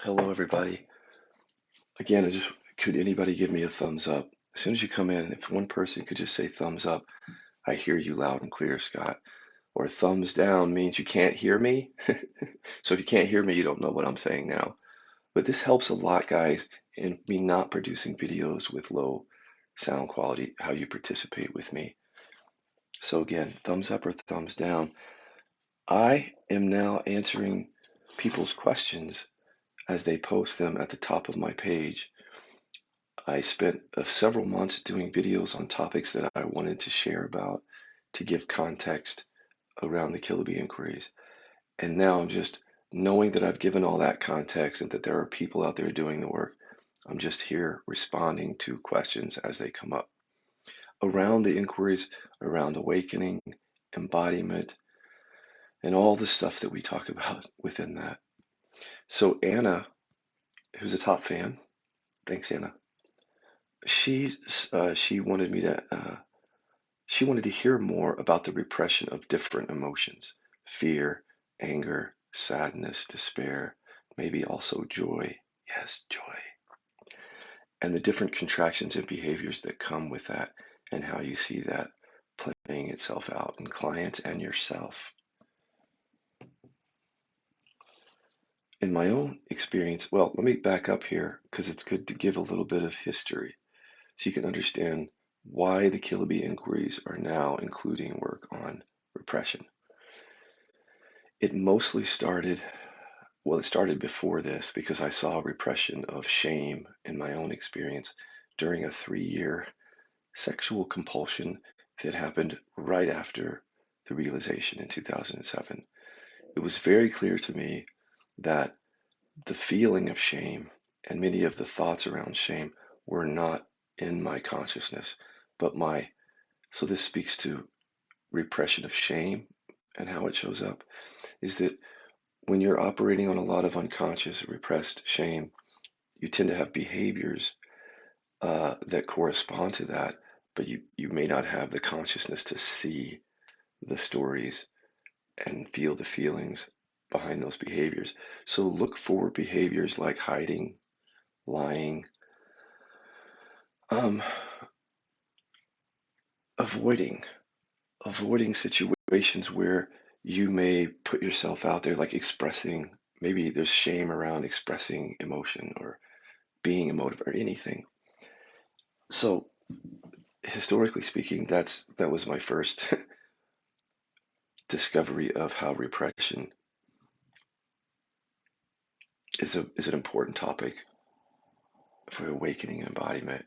Hello, everybody. Again, could anybody give me a thumbs up? As soon as you come in, if one person could just say thumbs up, I hear you loud and clear, Scott. Or thumbs down means you can't hear me. So if you can't hear me, you don't know what I'm saying now. But this helps a lot, guys, in me not producing videos with low sound quality, how you participate with me. So again, thumbs up or thumbs down. I am now answering people's questions as they post them at the top of my page. I spent several months doing videos on topics that I wanted to share about to give context around the Kiloby inquiries. And now I'm just knowing that I've given all that context and that there are people out there doing the work. I'm just here responding to questions as they come up around the inquiries, around awakening, embodiment, and all the stuff that we talk about within that. So Anna, who's a top fan, thanks Anna. She wanted me to She wanted to hear more about the repression of different emotions: fear, anger, sadness, despair, maybe also joy. Yes, joy. And the different contractions and behaviors that come with that, and how you see that playing itself out in clients and yourself. In my own experience, well, let me back up here because it's good to give a little bit of history so you can understand why the Kiloby inquiries are now including work on repression. It mostly started, well, it started before this because I saw repression of shame in my own experience during a 3-year sexual compulsion that happened right after the realization in 2007. It was very clear to me that the feeling of shame and many of the thoughts around shame were not in my consciousness, but so this speaks to repression of shame and how it shows up, is that when you're operating on a lot of unconscious, repressed shame, you tend to have behaviors that correspond to that, but you may not have the consciousness to see the stories and feel the feelings behind those behaviors. So look for behaviors like hiding, lying, um, avoiding, avoiding situations where you may put yourself out there, like expressing, maybe there's shame around expressing emotion or being emotive or anything. So historically speaking, that was my first discovery of how repression is an important topic for awakening and embodiment.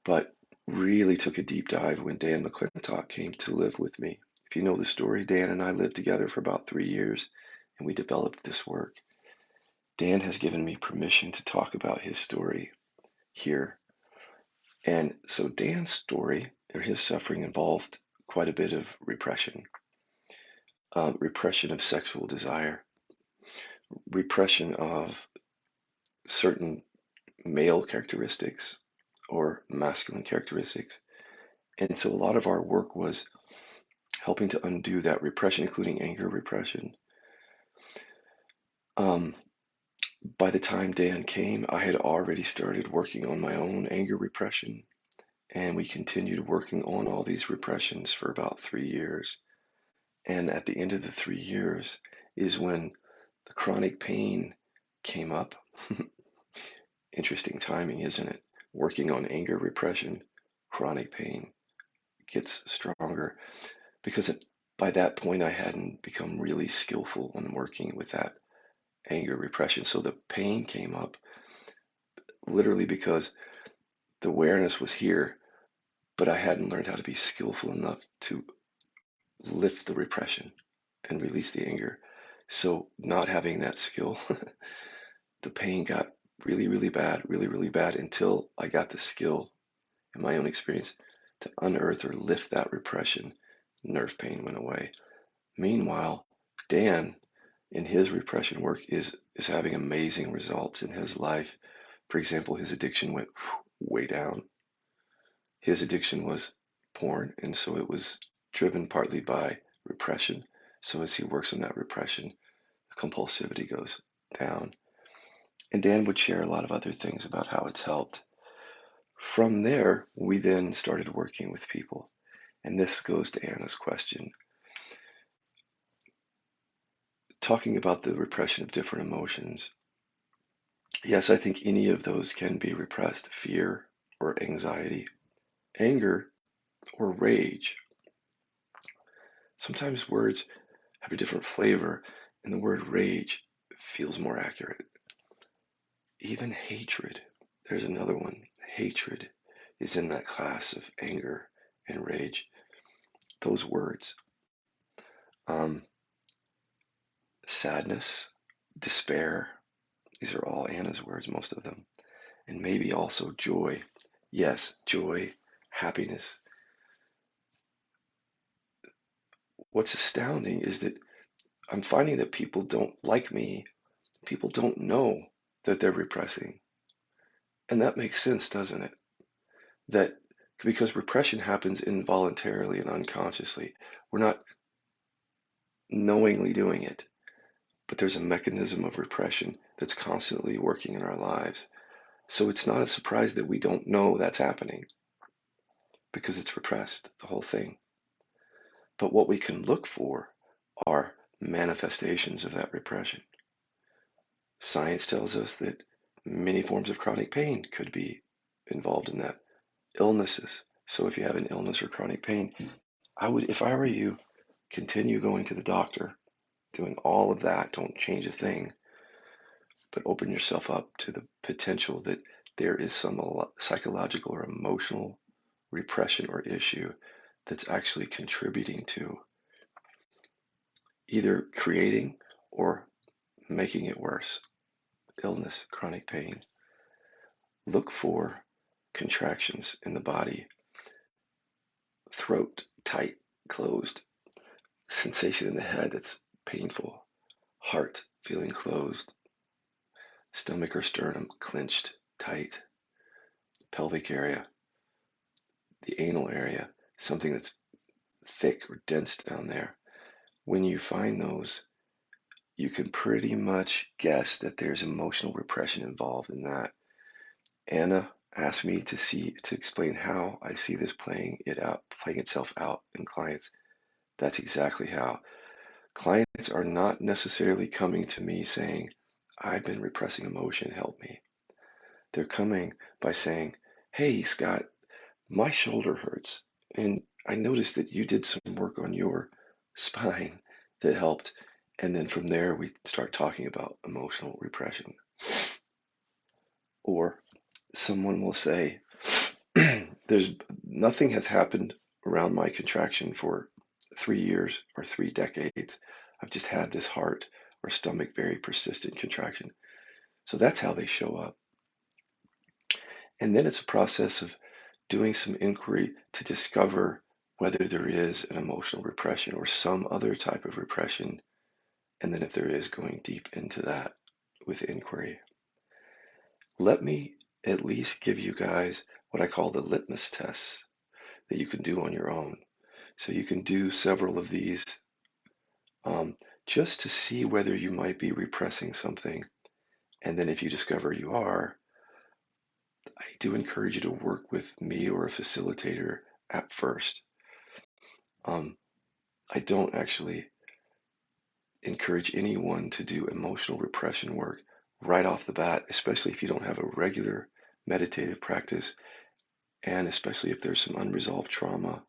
But really took a deep dive when Dan McClintock came to live with me. If you know the story, Dan and I lived together for about 3 years and we developed this work. Dan has given me permission to talk about his story here. And so Dan's story or his suffering involved quite a bit of repression, repression of sexual desire, repression of certain male characteristics or masculine characteristics. And so a lot of our work was helping to undo that repression, including anger repression. Um, by the time Dan came, I had already started working on my own anger repression, and we continued working on all these repressions for about 3 years. And at the end of the 3 years is when the chronic pain came up. Interesting timing, isn't it? Working on anger repression, chronic pain gets stronger because by that point I hadn't become really skillful in working with that anger repression. So the pain came up literally because the awareness was here, but I hadn't learned how to be skillful enough to lift the repression and release the anger. So not having that skill, the pain got really, really bad until I got the skill in my own experience to unearth or lift that repression. Nerve pain went away. Meanwhile, Dan in his repression work is having amazing results in his life. For example, his addiction went way down. His addiction was porn, and so it was driven partly by repression. So as he works on that repression, compulsivity goes down. And Dan would share a lot of other things about how it's helped. From there, we then started working with people. And this goes to Anna's question. Talking about the repression of different emotions. Yes, I think any of those can be repressed. Fear or anxiety, anger or rage. Sometimes words have a different flavor, and the word rage feels more accurate. Even hatred. There's another one. Hatred is in that class of anger and rage. Those words. Um, Sadness, despair. These are all Anna's words, most of them. And maybe also joy. Yes, joy, happiness. What's astounding is that I'm finding that people don't like me. People don't know that they're repressing. And that makes sense, doesn't it? That because repression happens involuntarily and unconsciously. We're not knowingly doing it, but there's a mechanism of repression that's constantly working in our lives. So it's not a surprise that we don't know that's happening because it's repressed, the whole thing. But what we can look for are manifestations of that repression. Science tells us that many forms of chronic pain could be involved in that. Illnesses. So if you have an illness or chronic pain, I would, if I were you, continue going to the doctor, doing all of that. Don't change a thing, but open yourself up to the potential that there is some psychological or emotional repression or issue that's actually contributing to either creating or making it worse. Illness, chronic pain. Look for contractions in the body, throat tight, closed, sensation in the head that's painful, heart feeling closed, stomach or sternum clenched tight, pelvic area, the anal area, something that's thick or dense down there. When you find those, you can pretty much guess that there's emotional repression involved in that. Anna asked me to explain how I see this playing itself out in clients. That's exactly how. Clients are not necessarily coming to me saying, I've been repressing emotion, help me. They're coming by saying, hey, Scott, my shoulder hurts. And I noticed that you did some work on your spine that helped. And then from there, we start talking about emotional repression. Or someone will say, there's nothing has happened around my contraction for 3 years or 3 decades. I've just had this heart or stomach very persistent contraction. So that's how they show up. And then it's a process of doing some inquiry to discover whether there is an emotional repression or some other type of repression. And then if there is, going deep into that with inquiry. Let me at least give you guys what I call the litmus tests that you can do on your own. So you can do several of these just to see whether you might be repressing something. And then if you discover you are, I do encourage you to work with me or a facilitator at first. I don't actually encourage anyone to do emotional repression work right off the bat, especially if you don't have a regular meditative practice, and especially if there's some unresolved trauma,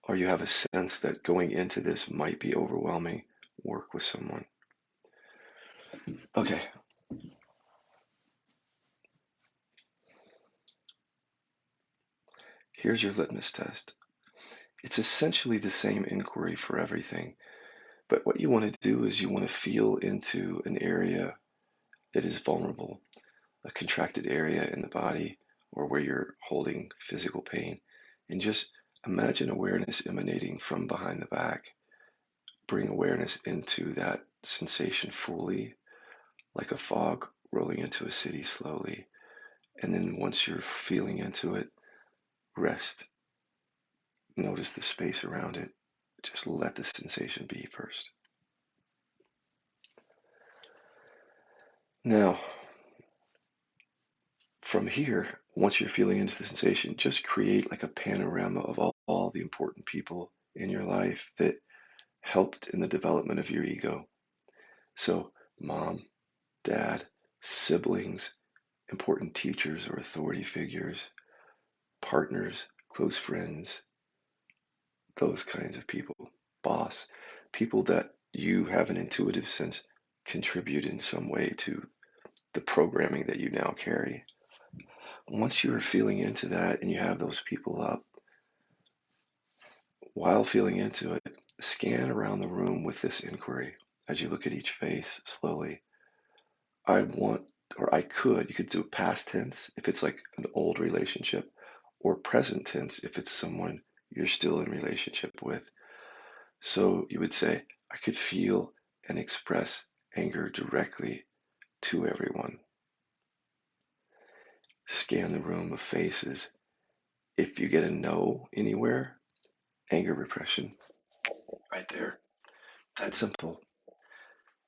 or you have a sense that going into this might be overwhelming. Work with someone. Okay. Here's your litmus test. It's essentially the same inquiry for everything, but what you want to do is you want to feel into an area that is vulnerable, a contracted area in the body or where you're holding physical pain, and just imagine awareness emanating from behind the back. Bring awareness into that sensation fully, like a fog rolling into a city slowly. And then once you're feeling into it, rest. Notice the space around it. Just let the sensation be first. Now, from here, once you're feeling into the sensation, just create like a panorama of all the important people in your life that helped in the development of your ego. So, mom, dad, siblings, important teachers or authority figures, partners, close friends, those kinds of people, boss, people that you have an intuitive sense contribute in some way to the programming that you now carry. Once you are feeling into that and you have those people up, while feeling into it, scan around the room with this inquiry as you look at each face slowly. I want, or I could, you could do past tense if it's like an old relationship, or present tense if it's someone you're still in relationship with. So you would say, I could feel and express anger directly to everyone. Scan the room of faces. If you get a no anywhere, anger repression, right there. That's simple.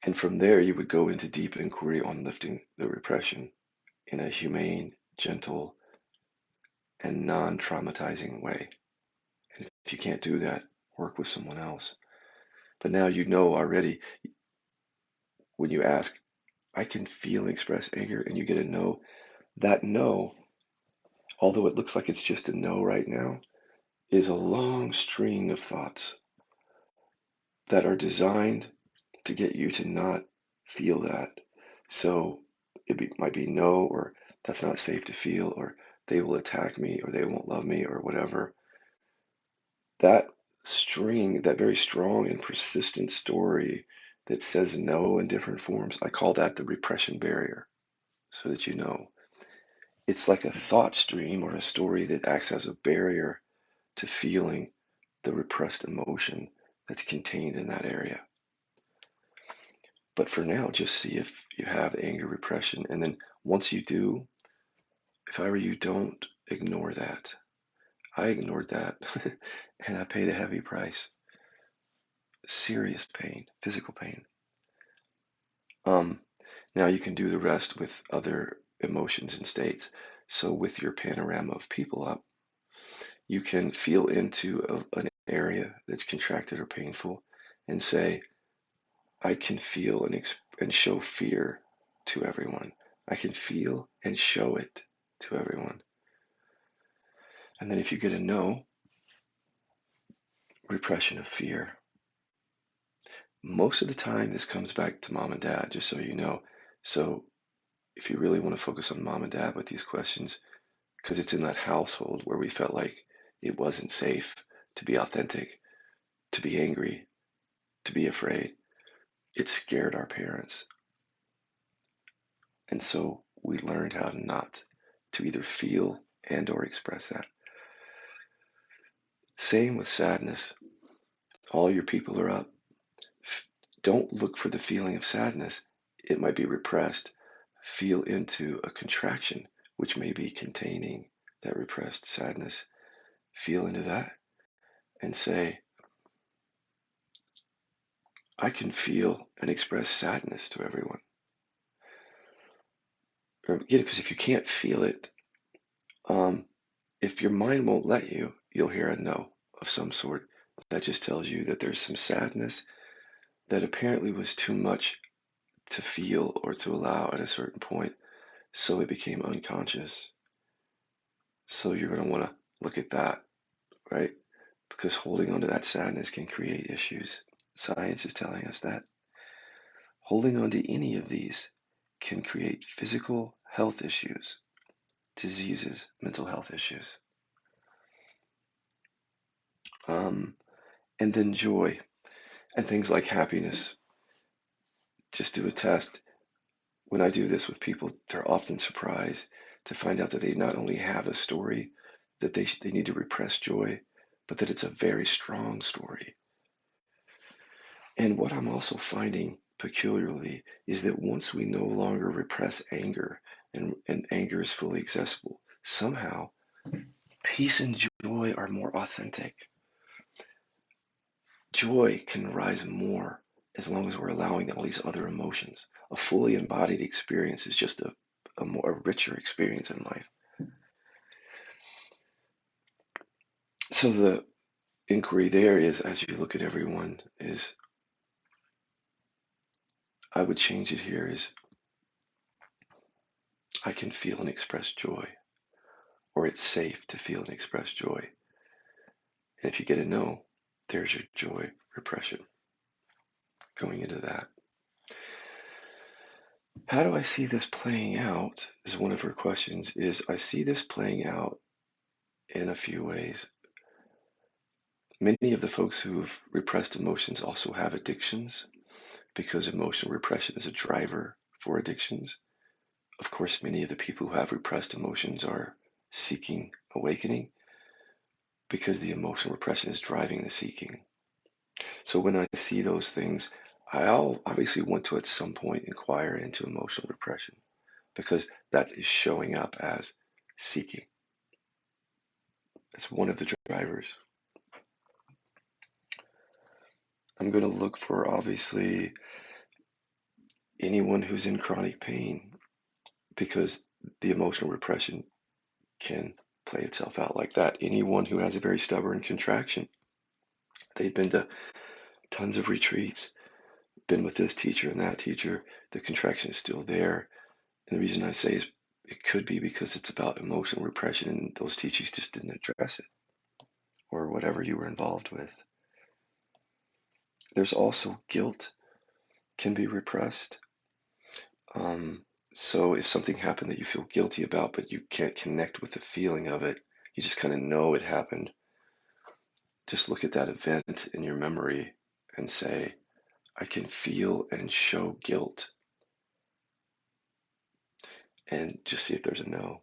And from there, you would go into deep inquiry on lifting the repression in a humane, gentle, and non traumatizing way. And if you can't do that, work with someone else. But now you know already when you ask, I can feel and express anger, and you get a no. That no, although it looks like it's just a no right now, is a long string of thoughts that are designed to get you to not feel that. So might be no, or that's not safe to feel, or they will attack me, or they won't love me, or whatever. That string, that very strong and persistent story that says no in different forms, I call that the repression barrier, so that you know. It's like a thought stream or a story that acts as a barrier to feeling the repressed emotion that's contained in that area. But for now, just see if you have anger repression. And then once you do, if I were you, don't ignore that. I ignored that and I paid a heavy price. Serious pain, physical pain. Um, Now you can do the rest with other emotions and states. So with your panorama of people up, you can feel into an area that's contracted or painful and say, I can feel and show fear to everyone. I can feel and show it to everyone. And then if you get a no, repression of fear. Most of the time, this comes back to mom and dad, just so you know. So if you really want to focus on mom and dad with these questions, because it's in that household where we felt like it wasn't safe to be authentic, to be angry, to be afraid. It scared our parents. And so we learned how to not to either feel and or express that. Same with sadness. All your people are up. Don't look for the feeling of sadness. It might be repressed. Feel into a contraction, which may be containing that repressed sadness. Feel into that and say, I can feel and express sadness to everyone. Because if you can't feel it, if your mind won't let you, you'll hear a no of some sort. That just tells you that there's some sadness that apparently was too much to feel or to allow at a certain point, so it became unconscious. So you're going to want to look at that, right? Because holding on to that sadness can create issues. Science is telling us that. Holding on to any of these can create physical health issues, diseases, mental health issues. And then joy and things like happiness. Just do a test. When I do this with people, they're often surprised to find out that they not only have a story that they need to repress joy, but that it's a very strong story. And what I'm also finding peculiarly is that once we no longer repress anger and anger is fully accessible, somehow peace and joy are more authentic. Joy can rise more as long as we're allowing all these other emotions. A fully embodied experience is just a richer experience in life. So the inquiry there is, as you look at everyone, is I would change it here is I can feel and express joy, or it's safe to feel and express joy. And if you get a no, there's your joy repression going into that. How do I see this playing out? Is one of her questions. Is I see this playing out in a few ways. Many of the folks who've repressed emotions also have addictions because emotional repression is a driver for addictions. Of course, many of the people who have repressed emotions are seeking awakening because the emotional repression is driving the seeking. So when I see those things, I'll obviously want to at some point inquire into emotional repression because that is showing up as seeking. It's one of the drivers. I'm going to look for obviously anyone who's in chronic pain because the emotional repression can play itself out like that. Anyone who has a very stubborn contraction, they've been to tons of retreats, been with this teacher and that teacher, the contraction is still there. And the reason I say is it could be because it's about emotional repression and those teachers just didn't address it or whatever you were involved with. There's also guilt can be repressed. So if something happened that you feel guilty about, but you can't connect with the feeling of it, you just kind of know it happened. Just look at that event in your memory and say, I can feel and show guilt. And just see if there's a no.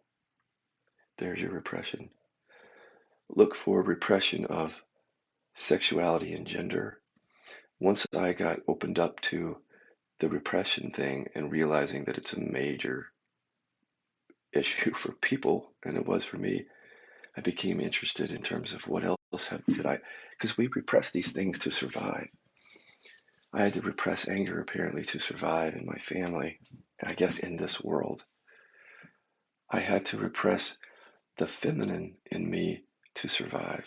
There's your repression. Look for repression of sexuality and gender. Once I got opened up to the repression thing and realizing that it's a major issue for people, and it was for me, I became interested in terms of what else did I, because we repress these things to survive. I had to repress anger apparently to survive in my family, and I guess in this world. I had to repress the feminine in me to survive.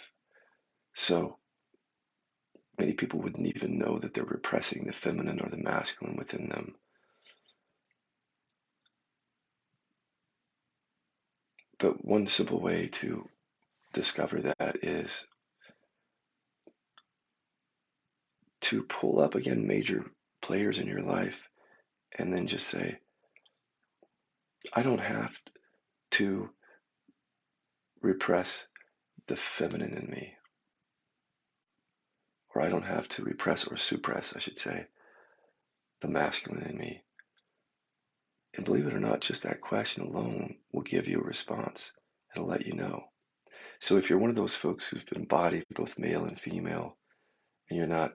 So many people wouldn't even know that they're repressing the feminine or the masculine within them. But one simple way to discover that is to pull up again major players in your life and then just say, I don't have to repress the feminine in me, or I don't have to repress or suppress, I should say, the masculine in me. And believe it or not, just that question alone will give you a response. It'll let you know. So if you're one of those folks who's been embodied both male and female, and you're not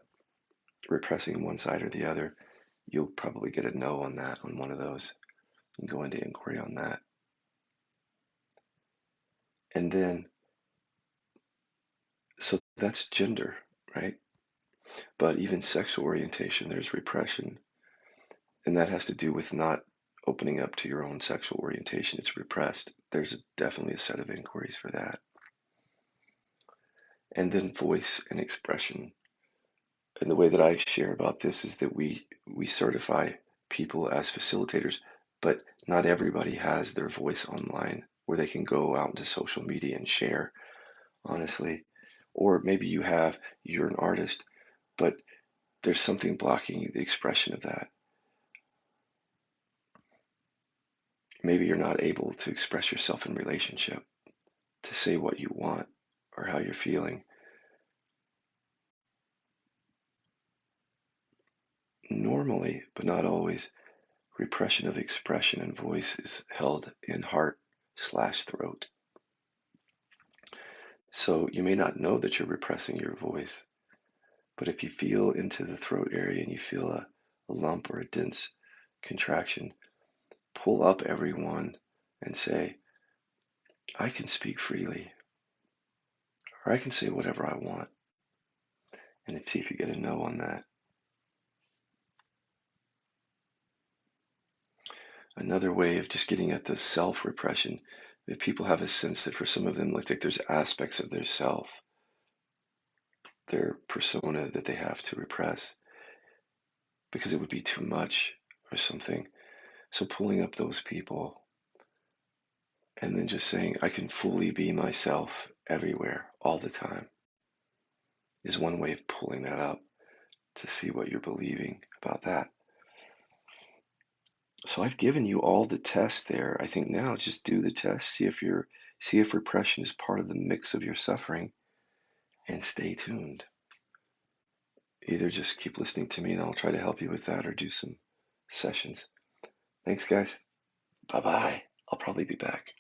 repressing one side or the other, you'll probably get a no on that, on one of those, and go into inquiry on that. And then, so that's gender, right? But even sexual orientation, there's repression. And that has to do with not opening up to your own sexual orientation. It's repressed. There's definitely a set of inquiries for that. And then voice and expression. And the way that I share about this is that we certify people as facilitators, but not everybody has their voice online where they can go out into social media and share, honestly. Or maybe you're an artist, but there's something blocking the expression of that. Maybe you're not able to express yourself in relationship, to say what you want or how you're feeling. Normally, but not always, repression of expression and voice is held in heart/throat. So you may not know that you're repressing your voice, but if you feel into the throat area and you feel a lump or a dense contraction, pull up everyone and say, I can speak freely, or I can say whatever I want, and see if you get a no on that. Another way of just getting at the self-repression, that people have a sense that for some of them, like there's aspects of their self, their persona that they have to repress because it would be too much or something. So pulling up those people and then just saying, I can fully be myself everywhere, all the time, is one way of pulling that up to see what you're believing about that. So I've given you all the tests there. I think now just do the test, see if repression is part of the mix of your suffering, and stay tuned. Either just keep listening to me and I'll try to help you with that, or do some sessions. Thanks, guys. Bye bye. I'll probably be back.